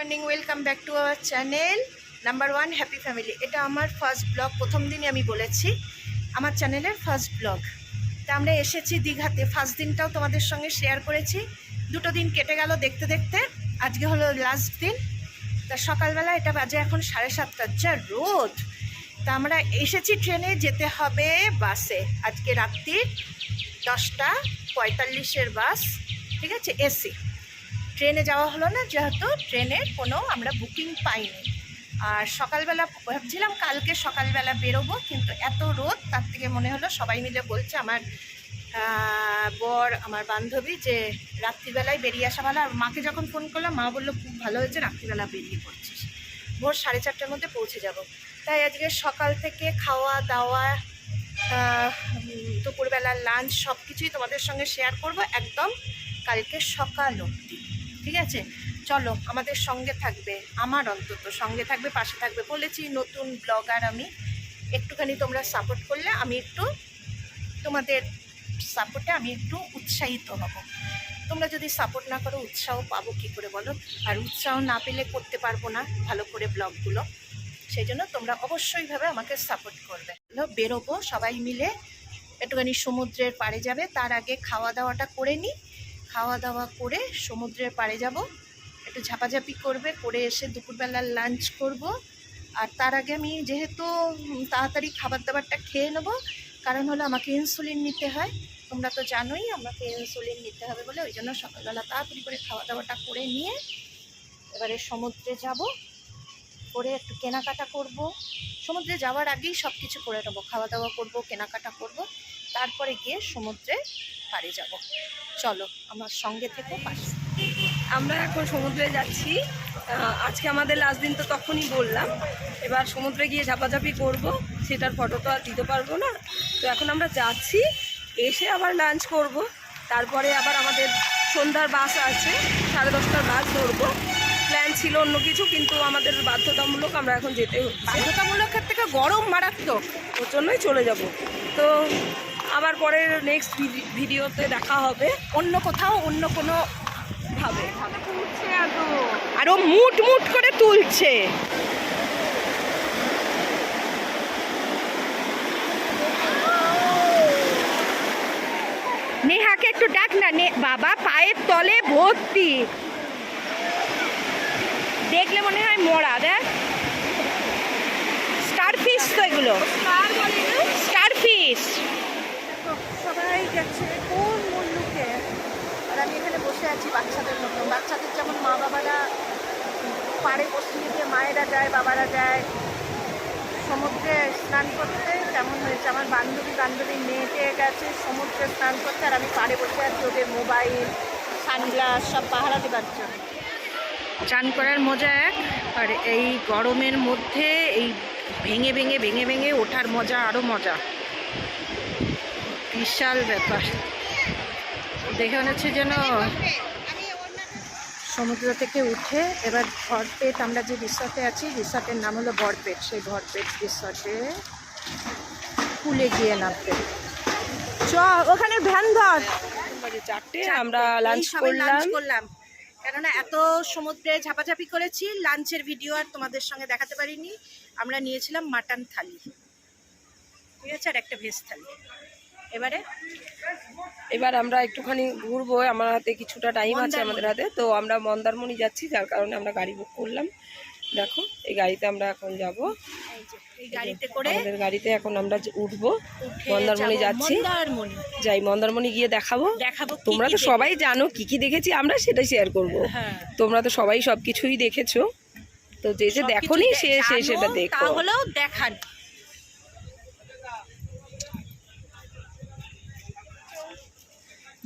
Morning, welcome back to our channel number 1 happy family. এটা আমার first blog, প্রথম দিনই আমি বলেছি আমার চ্যানেলের ফার্স্ট ব্লগ। তা আমরা এসেছি দীঘাতে, ফার্স্ট দিনটাও তোমাদের সঙ্গে শেয়ার করেছি। দুটো দিন কেটে গেল দেখতে দেখতে, আজকে হলো লাস্ট দিন। তা সকালবেলা, এটা বাজে এখন 7:30, যা রোদ। তা আমরা এসেছি ট্রেনে, যেতে হবে বাসে। আজকে রাত্রি 10:45-এর বাস, ঠিক আছে, এসি। ট্রেনে যাওয়া হলো না, যেহেতু ট্রেনের কোনো আমরা বুকিং পাইনি। আর সকালবেলা ভাবছিলাম কালকে সকালবেলা বেরোবো, কিন্তু এত রোদ, তার থেকে মনে হলো সবাই মিলে বলছে, আমার বর, আমার বান্ধবী, যে রাত্রিবেলায় বেরিয়ে আসা ভালো। আর মাকে যখন ফোন করলাম, মা বললো খুব ভালো হয়েছে রাত্রিবেলা বেরিয়ে পড়ছিস, ভোর 4:30টার মধ্যে পৌঁছে যাব। তাই আজকে সকাল থেকে খাওয়া দাওয়া, দুপুরবেলার লাঞ্চ, সব কিছুই তোমাদের সঙ্গে শেয়ার করব একদম কালকে সকাল অবধি, ঠিক আছে? চলো, আমাদের সঙ্গে থাকবে, আমার অন্তত সঙ্গে থাকবে, পাশে থাকবে। বলেছি নতুন ব্লগার আমি, একটুখানি তোমরা সাপোর্ট করলে আমি একটু, তোমাদের সাপোর্টে আমি একটু উৎসাহিত হব। তোমরা যদি সাপোর্ট না করো, উৎসাহ পাবো কী করে বলো? আর উৎসাহ না পেলে করতে পারবো না ভালো করে ব্লগগুলো। সেই জন্য তোমরা অবশ্যইভাবে আমাকে সাপোর্ট করবে। বেরোবো সবাই মিলে, একটুখানি সমুদ্রের পাড়ে যাবে। তার আগে খাওয়া দাওয়াটা করে নিই, খাওয়া দাওয়া করে সমুদ্রের পাড়ে যাব, একটু ঝাপাঝাপি করবে, করে এসে দুপুরবেলার লাঞ্চ করব। আর তার আগে আমি যেহেতু তাড়াতাড়ি খাবার দাবারটা খেয়ে নেব, কারণ হলো আমাকে ইনসুলিন নিতে হয়, তোমরা তো জানোই আমাকে ইনসুলিন নিতে হবে বলে। ওই জন্য সকালবেলা তাড়াতাড়ি করে খাওয়া দাওয়াটা করে নিয়ে এবারে সমুদ্রে যাব, করে একটু কেনাকাটা করব। সমুদ্রে যাওয়ার আগেই সব কিছু করে নেবো, খাওয়া দাওয়া করব, কেনাকাটা করব, তারপরে গিয়ে সমুদ্রে পাড়ে যাব। চলো আমার সঙ্গে থেকে পাশে। আমরা এখন সমুদ্রে যাচ্ছি। আজকে আমাদের লাস্ট দিন, তো তখনই বললাম। এবার সমুদ্রে গিয়ে ঝাপাঝাপি করব, সেটার ফটো তো আর দিতে পারবো না। তো এখন আমরা যাচ্ছি, এসে আবার লাঞ্চ করব, তারপরে আবার আমাদের সন্ধ্যার বাস আছে, 10:30টার বাস ধরবো। প্ল্যান ছিল অন্য কিছু, কিন্তু আমাদের বাধ্যতামূলক, আমরা এখন যেতে হচ্ছে। বাধ্যতামূলকের থেকে গরম মারাত্মক, ওর জন্যই চলে যাব। তো আবার পরে নেক্সট ভিডিওতে দেখা হবে অন্য কোথাও, অন্য কোনো ভাবে। আরো মুট মুট করে তুলছে। নেহাকে একটু ডাক না, বাবা পায়ের তলে ভর্তি, দেখলে মনে হয় মরা। দেখ, স্টারফিশ তো এগুলো, স্টারফিশ। সবাই গেছে কোন মুল্লুকে, আর আমি এখানে বসে আছি বাচ্চাদের মতো। বাচ্চাদের যেমন মা বাবারা পাড়ে বসিয়ে দিয়ে মায়েরা যায়, বাবারা যায় সমুদ্রে স্নান করতে, তেমন হয়েছে আমার বান্ধবী মেয়েকে গেছে সমুদ্রে স্নান করতে, আর আমি পাড়ে বসে আছি ওদের মোবাইল, সানগ্লাস সব পাহারা দেবার জন্য। চান করার মজা এক, আর এই গরমের মধ্যে এই ভেঙে ভেঙে ভেঙে ভেঙে ওঠার মজা আরও মজা, বিশাল ব্যাপার। দেখে মনে হচ্ছে যেন সমুদ্র থেকে উঠে এবার ভরপেট, আমরা যে রিসর্টে আছি, রিসর্টের নাম হলো ভরপেট, সেই ভরপেট রিসর্টে পুলে গিয়ে নামবে। চ, ওখানে ভ্যান ধর। 4টে আমরা লাঞ্চ করলাম। কেননা এত সমুদ্রে ঝাপাঝাপি করেছি, লাঞ্চের ভিডিও আর তোমাদের সঙ্গে দেখাতে পারিনি। আমরা নিয়েছিলাম মাটন থালি, ঠিক আছে, আর একটা ভেজ থালি। এবার আমরা একটুখানি ঘুরবো, আমার হাতে কিছুটা টাইম আছে আমাদের হাতে। তো আমরা মন্দারমণি যাচ্ছি, যার কারণে আমরা গাড়ি বুক করলাম। দেখো, এই গাড়িতে আমরা এখন যাব, এই গাড়িতে করে আমাদের গাড়িতে এখন আমরা উঠবো, মন্দারমণি যাচ্ছি। যাই মন্দারমণি গিয়ে দেখাবো। তোমরা তো সবাই জানো কি কি দেখেছি আমরা, সেটা শেয়ার করব। তোমরা তো সবাই সবকিছুই দেখেছো, তো যে যে দেখোনি সে সেটা দেখো। তাহলেও দেখান।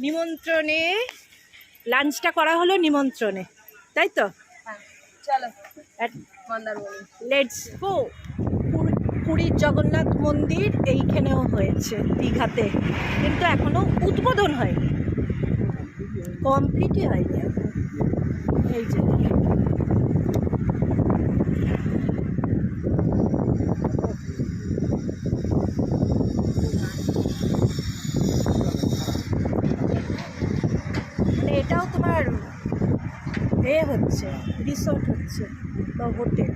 নিমন্ত্রণে লাঞ্চটা করা হলো, নিমন্ত্রণে, তাই তো? চলো মন্দারমণি, লেটস গো। পুরীর জগন্নাথ মন্দির এইখানেও হয়েছে দীঘাতে, কিন্তু এখনো উদ্বোধন হয়নি, কমপ্লিটই হয়নি এখন। এই যে এটাও তোমার হচ্ছে রিসর্ট। রিসর্ট হচ্ছে বা হোটেল।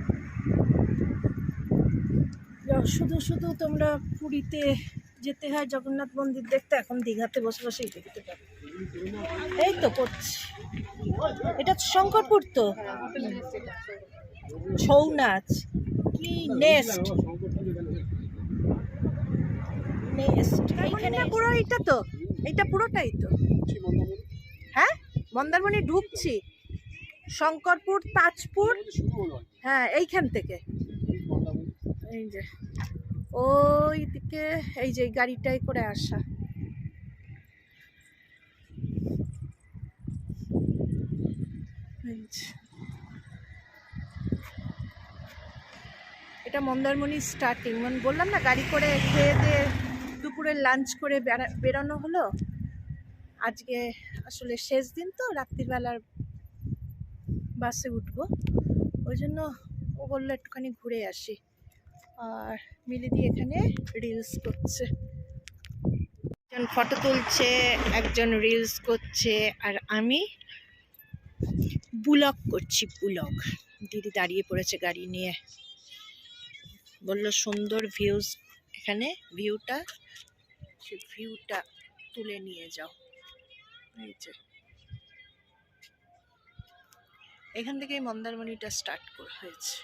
শুধু শুধু তোমরা পুরীতে যেতে হয় জগন্নাথ মন্দির দেখতে, এখন দীঘাতে বসে বসেই দেখতে পাবে। এই তো করছি, এটা শঙ্করপুর তো, ছৌ নাচ কি নেস্ট এইখানে পুরো, এইটা তো, এইটা পুরোটাই তো। হ্যাঁ, মন্দারমণি ঢুকছি, শঙ্করপুর, তাজপুর, হ্যাঁ এইখান থেকে। এই যে ওই দিকে এই যে গাড়িটাই করে আসা। এটা মন্দারমণি স্টার্টিং, মানে বললাম না গাড়ি করে খেয়ে দিয়ে দুপুরে লাঞ্চ করে বেরোনো হলো। আজকে আসলে শেষ দিন তো, রাত্রিবেলার বাসে উঠবো, ওই জন্য ও বললো একটুখানি ঘুরে আসি। আর মিলিদি এখানে রিলস করছে, একজন ফটো তুলছে, একজন রিলস করছে, আর আমি ব্লগ করছি, ব্লগ। দিদি দাঁড়িয়ে পড়েছে গাড়ি নিয়ে, বললো সুন্দর ভিউজ এখানে, ভিউটা, সে ভিউটা তুলে নিয়ে যাও। এই যে এখান থেকেই মন্দারমণিটা স্টার্ট হয়েছে।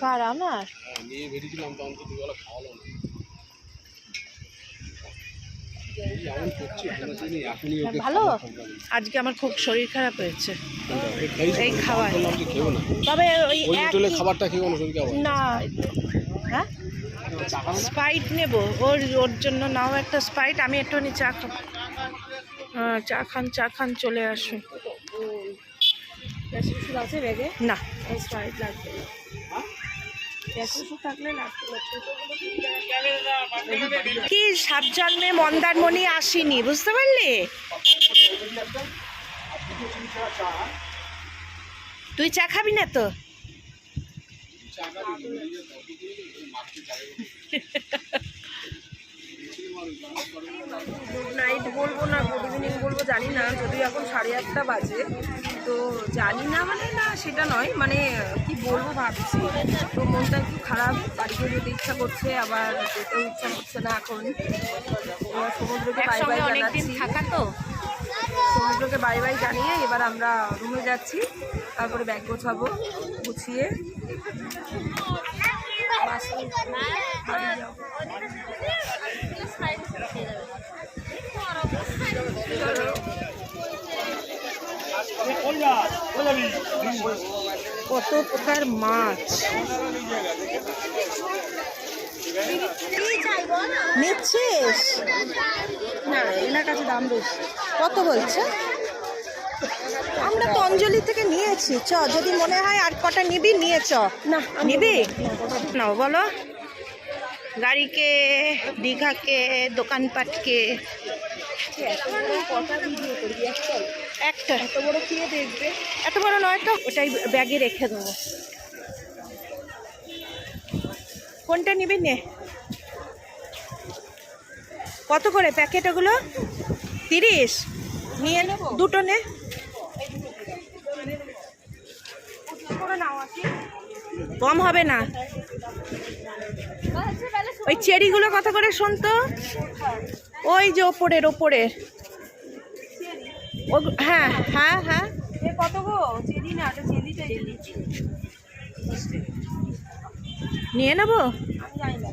কার? আমার ভালো, আজকে আমার খুব শরীর খারাপ হয়েছে এই খাবার, তবে ওই খাবারটা না। হ্যাঁ, স্প্রাইট নেব, ওর জন্য নাও একটা স্প্রাইট, আমি একটুখানি চা খাবো। চা খান চলে আসুন। আছে ব্যাগে? না, স্প্রাইট লাগবে, কি সাত জন্মে মন্দারমণি আসিনি, বুঝতে পারলি? তুই চা খাবি না তো? গুড নাইট বলবো না গুড ইভিনিং বলবো জানি না, যদিও এখন 8:30 বাজে, তো জানি না মানে না সেটা নয়, মানে কি বলবো ভাবছি, তো মনটা একটু খারাপ, বাড়িতে যেতে ইচ্ছা করছে, আবার যেতেও ইচ্ছা করছে না। এখন সমুদ্রকে বাই বাই জানাচ্ছি, সমুদ্রকে বাই বাই জানিয়ে এবার আমরা রুমে যাচ্ছি, তারপরে ব্যাগ গোছাবো, গুছিয়ে বাড়ি যাবো। কত প্রকার মাছ নিচ্ছিস? না, এনার কাছে দাম বেশি। কত বলছে? আমরা তো অঞ্জলি থেকে নিয়েছি, চ যদি মনে হয় আর কটা নিবি নিয়ে চ। না নিবি নাও, বলো গাড়িকে, দীঘাকে, দোকানপাটকে। একটা এত বড় খেয়ে দেখবে, এত বড় নয় তো, ওটাই ব্যাগে রেখে দেবো। কোনটা নিবি নে? কত করে প্যাকেট ওগুলো? 30 নিয়ে নেব, দুটো নে। কম হবে না। ওই চেরিগুলো কত করে শোন তো? ওই যে ওপরের ও, হ্যাঁ হ্যাঁ হ্যাঁ। কত গো? চেরি না, নিয়ে নেবো। আমি জানি না।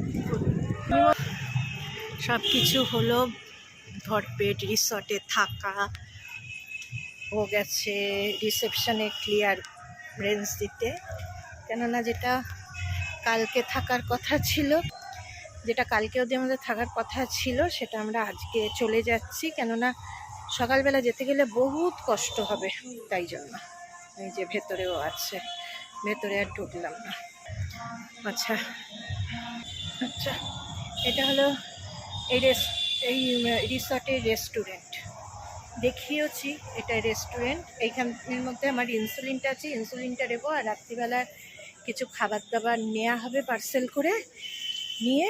সব কিছু হলো, ভরপেট রিসর্টে থাকা, ও গেছে রিসেপশনে ক্লিয়ার রেঞ্জ দিতে, কেননা যেটা কালকে থাকার কথা ছিল, যেটা কালকে অবধি আমাদের থাকার কথা ছিল সেটা আমরা আজকে চলে যাচ্ছি, কেননা সকালবেলা যেতে গেলে বহুত কষ্ট হবে, তাই জন্য। এই যে ভেতরেও আছে, ভেতরে আর ঢুকলাম না। আচ্ছা আচ্ছা, এটা হলো এই রিসর্টের রেস্টুরেন্ট। দেখিয়েছি এটা রেস্টুরেন্ট। এইখানের মধ্যে আমার ইনসুলিনটা আছে, ইনসুলিনটা নেবো, আর রাত্রিবেলা কিছু খাবার দাবার নেওয়া হবে পার্সেল করে, নিয়ে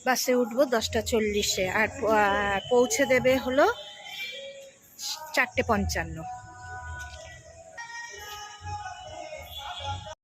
বাসে উঠবো 10টা 40-এ, আর পৌঁছে দেবে হলো 4:55।